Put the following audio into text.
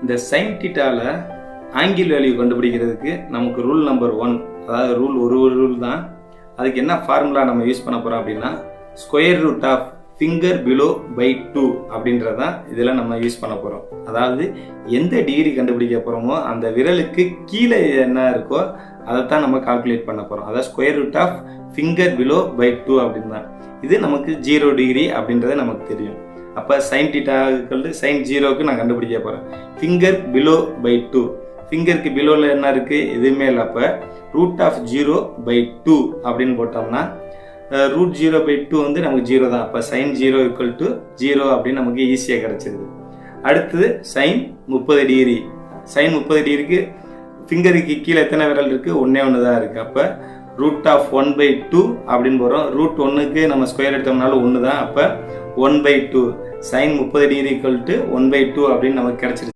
இந்த sign தீட்டால angle value கண்டுபிடிக்கிறதுக்கு நமக்கு ரூல் நம்பர் 1, அதாவது ஒரு ரூல் தான். அதுக்கு என்ன ஃபார்முலா நம்ம யூஸ் பண்ண போகிறோம் அப்படின்னா square root of finger below by 2 அப்படின்றதான் இதில் நம்ம யூஸ் பண்ண போகிறோம். அதாவது எந்த டிகிரி கண்டுபிடிக்க போகிறோமோ அந்த விரலுக்கு கீழே என்ன இருக்கோ அதைத்தான் நம்ம கால்குலேட் பண்ண போகிறோம். அதாவது square root of finger below by 2 அப்படின்னு தான். இது நமக்கு 0 டிகிரி அப்படின்றது நமக்கு தெரியும். அப்போ சைன் தீட்டாக்கள் சைன் 0க்கு நான் கண்டுபிடிக்க போகிறேன். ஃபிங்கர் பிலோ பை 2, ஃபிங்கருக்கு பிலோவில் என்ன இருக்குது, எதுவுமே இல்லை. அப்போ ரூட் ஆஃப் 0/2 அப்படின்னு போட்டோம்னா ரூட் 0/2 வந்து நமக்கு 0 தான். அப்போ சைன் 0 = 0 அப்படின்னு நமக்கு ஈஸியாக கிடச்சிருது. அடுத்தது சைன் 30 டிகிரி. சைன் 30 டிகிரிக்கு ஃபிங்கருக்கு கீழே எத்தனை விரல் இருக்குது, ஒன்று தான் இருக்குது. அப்போ ரூட் ஆஃப் 1/2 அப்படின்னு போகிறோம். ரூட் 1க்கு நம்ம ஸ்கொயர் எடுத்தோம்னாலும் 1 தான். அப்போ 1/2 சைன் 30 டிகிரி = 1/2 அப்படின்னு நமக்கு கிடச்சிருச்சு.